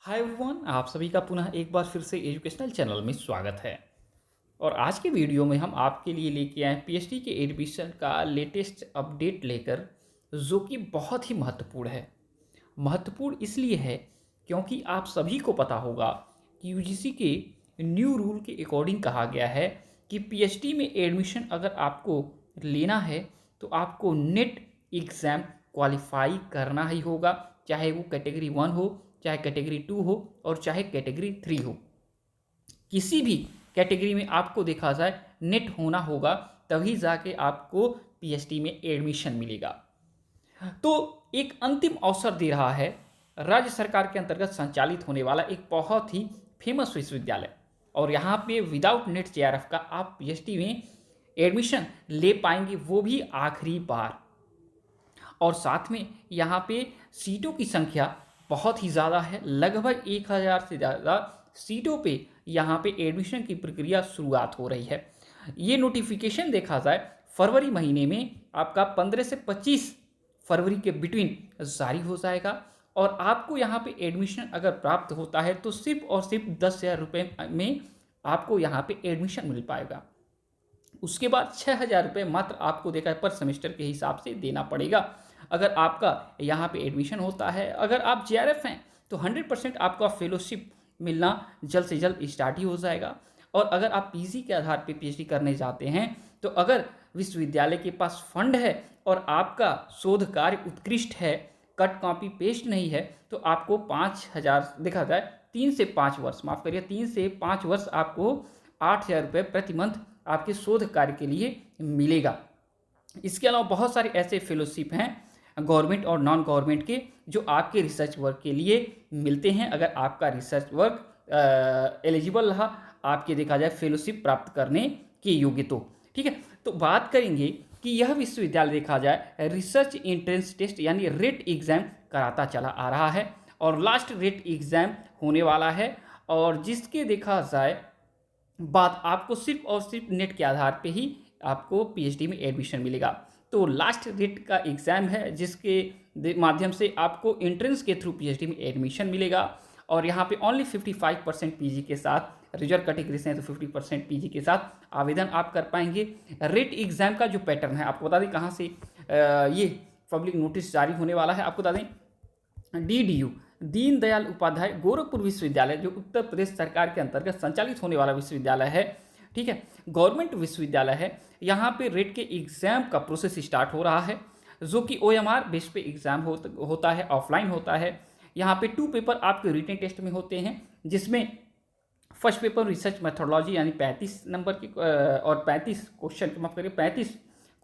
Hi everyone, आप सभी का पुनः एक बार फिर से एजुकेशनल चैनल में स्वागत है। और आज के वीडियो में हम आपके लिए लेके आए पीएचडी के एडमिशन का लेटेस्ट अपडेट लेकर, जो कि बहुत ही महत्वपूर्ण है। महत्वपूर्ण इसलिए है क्योंकि आप सभी को पता होगा कि यूजीसी के न्यू रूल के अकॉर्डिंग कहा गया है कि पीएचडी में एडमिशन अगर आपको लेना है तो आपको नेट एग्ज़ाम क्वालिफाई करना ही होगा, चाहे वो कैटेगरी 1 हो, चाहे कैटेगरी 2 हो और चाहे कैटेगरी 3 हो। किसी भी कैटेगरी में आपको देखा जाए नेट होना होगा, तभी जाके आपको पीएचडी में एडमिशन मिलेगा। तो एक अंतिम अवसर दे रहा है राज्य सरकार के अंतर्गत संचालित होने वाला एक बहुत ही फेमस विश्वविद्यालय, और यहाँ पे विदाउट नेट जेआरएफ का आप पीएचडी में एडमिशन ले पाएंगे, वो भी आखिरी बार। और साथ में यहाँ पे सीटों की संख्या बहुत ही ज़्यादा है, लगभग 1000 से ज़्यादा सीटों पे यहाँ पे एडमिशन की प्रक्रिया शुरुआत हो रही है। ये नोटिफिकेशन देखा जाए फरवरी महीने में आपका 15 से 25 फरवरी के बिटवीन जारी हो जाएगा, और आपको यहाँ पे एडमिशन अगर प्राप्त होता है तो सिर्फ और सिर्फ 10,000 रुपये में आपको यहाँ पे एडमिशन मिल पाएगा। उसके बाद 6,000 रुपये मात्र आपको देखा है पर सेमेस्टर के हिसाब से देना पड़ेगा अगर आपका यहाँ पे एडमिशन होता है। अगर आप जेआरएफ हैं तो 100% आपका फेलोशिप मिलना जल्द से जल्द स्टार्ट ही हो जाएगा। और अगर आप पीजी के आधार पे पीएचडी करने जाते हैं तो अगर विश्वविद्यालय के पास फंड है और आपका शोध कार्य उत्कृष्ट है, कट कॉपी पेस्ट नहीं है, तो आपको 5,000 देखा जाए 3 से 5 वर्ष, माफ़ करिए 3 से 5 वर्ष आपको 8,000 रुपये प्रति मंथ आपके शोध कार्य के लिए मिलेगा। इसके अलावा बहुत सारे ऐसे फेलोशिप हैं गवर्नमेंट और नॉन गवर्नमेंट के, जो आपके रिसर्च वर्क के लिए मिलते हैं। अगर आपका रिसर्च वर्क एलिजिबल रहा, आपके देखा जाए फेलोशिप प्राप्त करने के योग्य, तो ठीक है। तो बात करेंगे कि यह विश्वविद्यालय देखा जाए रिसर्च एंट्रेंस टेस्ट यानी रेट एग्ज़ाम कराता चला आ रहा है, और लास्ट रेट एग्ज़ाम होने वाला है, और जिसके देखा जाए बात आपको सिर्फ और सिर्फ नेट के आधार पे ही आपको पीएचडी में एडमिशन मिलेगा। तो लास्ट रेट का एग्ज़ाम है जिसके माध्यम से आपको एंट्रेंस के थ्रू पीएचडी में एडमिशन मिलेगा, और यहाँ पे ओनली 55% पीजी के साथ, रिजर्व कैटेगरी से हैं तो 50% पीजी के साथ आवेदन आप कर पाएंगे। रेट एग्ज़ाम का जो पैटर्न है आपको बता दें कहाँ से ये पब्लिक नोटिस जारी होने वाला है। आपको बता दें डीडीयू दीनदयाल उपाध्याय गोरखपुर विश्वविद्यालय, जो उत्तर प्रदेश सरकार के अंतर्गत संचालित होने वाला विश्वविद्यालय है, ठीक है, गवर्नमेंट विश्वविद्यालय है। यहाँ पे रेट के एग्ज़ाम का प्रोसेस स्टार्ट हो रहा है, जो कि ओएमआर बेस पे एग्ज़ाम होता है, ऑफलाइन होता है। यहाँ पे 2 पेपर आपके रिटन टेस्ट में होते हैं, जिसमें फर्स्ट पेपर रिसर्च मेथोडोलॉजी यानी 35 नंबर की और 35 क्वेश्चन, माफ करिए 35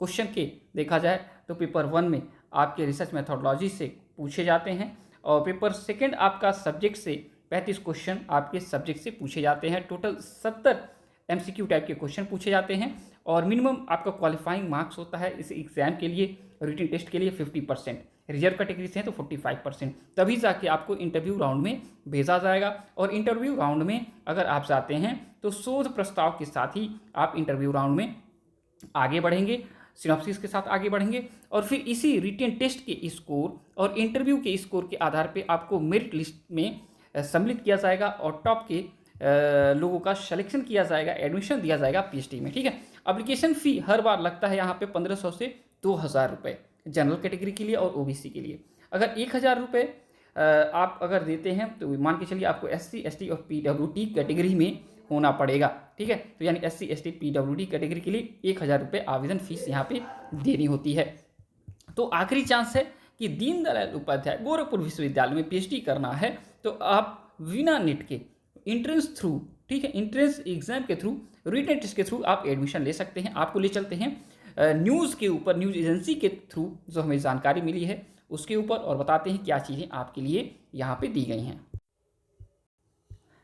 क्वेश्चन के देखा जाए तो पेपर 1 में आपके रिसर्च मेथोडोलॉजी से पूछे जाते हैं, और पेपर सेकंड आपका सब्जेक्ट से 35 क्वेश्चन आपके सब्जेक्ट से पूछे जाते हैं। टोटल 70 एमसीक्यू टाइप के क्वेश्चन पूछे जाते हैं, और मिनिमम आपका क्वालिफाइंग मार्क्स होता है इस एग्ज़ाम के लिए, रिटन टेस्ट के लिए 50%, रिजर्व कैटेगरी से हैं तो 45%, तभी जाके आपको इंटरव्यू राउंड में भेजा जाएगा। और इंटरव्यू राउंड में अगर आप जाते हैं तो शोध प्रस्ताव के साथ ही आप इंटरव्यू राउंड में आगे बढ़ेंगे, सिनॉप्सिस के साथ आगे बढ़ेंगे, और फिर इसी रिटन टेस्ट के स्कोर और इंटरव्यू के स्कोर के आधार पे आपको मेरिट लिस्ट में सम्मिलित किया जाएगा, और टॉप के लोगों का सिलेक्शन किया जाएगा, एडमिशन दिया जाएगा पीएचडी में, ठीक है। एप्लीकेशन फ़ी हर बार लगता है यहाँ पे 1500 से 2000 रुपये जनरल कैटेगरी के लिए और ओबीसी के लिए। अगर 1000 रुपये आप अगर देते हैं तो मान के चलिए आपको एससी एसटी और पीडब्ल्यूडी कैटेगरी में होना पड़ेगा, ठीक है। तो यानी एससी एसटी पीडब्ल्यूडी कैटेगरी के लिए 1000 रुपये आवेदन फीस यहाँ पे देनी होती है। तो आखिरी चांस है कि दीनदयाल उपाध्याय गोरखपुर विश्वविद्यालय में पीएचडी करना है तो आप बिना नेट के इंट्रेंस थ्रू, ठीक है, इंट्रेंस एग्जाम के थ्रू, रिटन टेस्ट के थ्रू आप एडमिशन ले सकते हैं। आपको ले चलते हैं न्यूज़ के ऊपर, न्यूज़ एजेंसी के थ्रू जो हमें जानकारी मिली है उसके ऊपर, और बताते हैं क्या चीज़ें आपके लिए यहाँ पे दी गई हैं।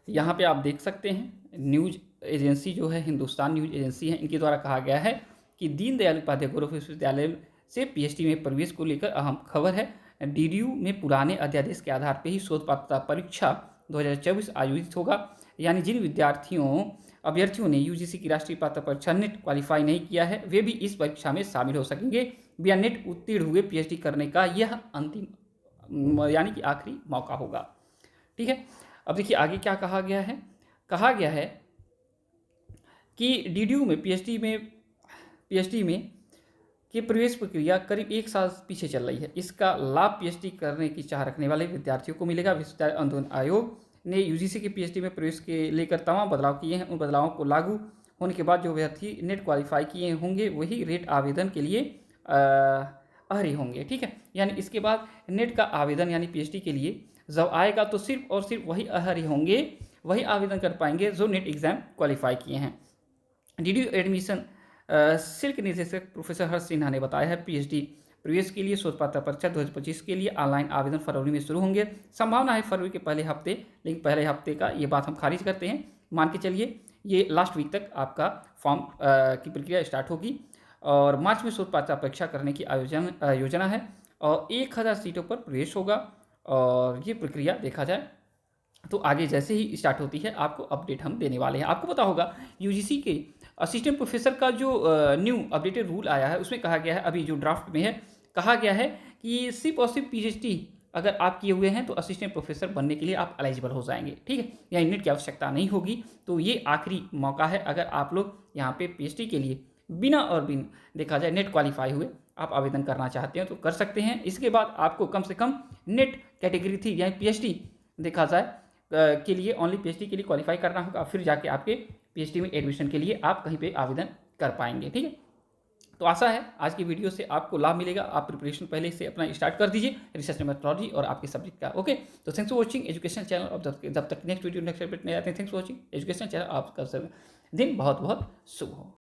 यहाँ पे आप देख सकते हैं न्यूज़ एजेंसी जो है हिंदुस्तान न्यूज़ एजेंसी है, इनके द्वारा कहा गया है कि दीनदयाल उपाध्याय गोरखपुर विश्वविद्यालय से पीएचडी में प्रवेश को लेकर अहम खबर है। डीडीयू में पुराने अध्यादेश के आधार पर ही शोध पात्रता परीक्षा 2024 आयोजित होगा, यानी जिन अभ्यर्थियों ने यूजीसी की राष्ट्रीय पात्रता परीक्षा नेट क्वालिफाई नहीं किया है वे भी इस परीक्षा में शामिल हो सकेंगे। बिना नेट उत्तीर्ण हुए पीएचडी करने का यह अंतिम यानी कि आखिरी मौका होगा, ठीक है। अब देखिए आगे क्या कहा गया है कि डीडीयू में पीएचडी में कि प्रवेश प्रक्रिया करीब 1 साल पीछे चल रही है। इसका लाभ पीएचडी करने की चाह रखने वाले विद्यार्थियों को मिलेगा। विश्वविद्यालय अनुदान आयोग ने यूजीसी के पीएचडी में प्रवेश के लेकर तमाम बदलाव किए हैं। उन बदलावों को लागू होने के बाद जो विद्यार्थी नेट क्वालिफाई किए होंगे वही रेट आवेदन के लिए अर्ह होंगे। ठीक है, यानी इसके बाद नेट का आवेदन यानी पीएचडी के लिए जब आएगा तो सिर्फ और सिर्फ वही अर्ह होंगे, वही आवेदन कर पाएंगे जो नेट एग्जाम क्वालिफाई किए हैं। डीडीयू एडमिशन सिल्क निदेशक प्रोफेसर हर्ष सिन्हा ने बताया है पीएचडी प्रवेश के लिए शोध पात्रता परीक्षा 2025 के लिए ऑनलाइन आवेदन फरवरी में शुरू होंगे। संभावना है फरवरी के पहले हफ्ते, लेकिन पहले हफ्ते का ये बात हम खारिज करते हैं। मान के चलिए ये लास्ट वीक तक आपका फॉर्म की प्रक्रिया स्टार्ट होगी और मार्च में शोध पात्रता परीक्षा करने की योजना है और 1000 सीटों पर प्रवेश होगा। और ये प्रक्रिया देखा जाए तो आगे जैसे ही स्टार्ट होती है आपको अपडेट हम देने वाले हैं। आपको पता होगा यूजीसी के असिस्टेंट प्रोफेसर का जो न्यू अपडेटेड रूल आया है उसमें कहा गया है, अभी जो ड्राफ्ट में है कहा गया है कि सिर्फ और सिर्फ पीएचडी अगर आप किए हुए हैं तो असिस्टेंट प्रोफेसर बनने के लिए आप एलिजिबल हो जाएंगे। ठीक है, या नेट की आवश्यकता नहीं होगी। तो ये आखिरी मौका है, अगर आप लोग यहाँ पे पीएचडी के लिए बिना देखा जाए नेट क्वालिफाई हुए आप आवेदन करना चाहते हैं तो कर सकते हैं। इसके बाद आपको कम से कम नेट कैटेगरी 3 यानी पीएचडी देखा जाए के लिए ओनली पीएचडी के लिए क्वालिफाई करना होगा, फिर जाके आपके पीएचडी में एडमिशन के लिए आप कहीं पे आवेदन कर पाएंगे। ठीक है, तो आशा है आज की वीडियो से आपको लाभ मिलेगा। आप प्रिपरेशन पहले से अपना स्टार्ट कर दीजिए रिसर्च मेथोडोलॉजी और आपके सब्जेक्ट का। ओके, तो thanks for watching education channel. अब जब तक नेक्स्ट वीडियो नेक्स्ट अपडेट नहीं आते हैं, thanks for watching education channel. आपका दिन बहुत बहुत शुभ हो।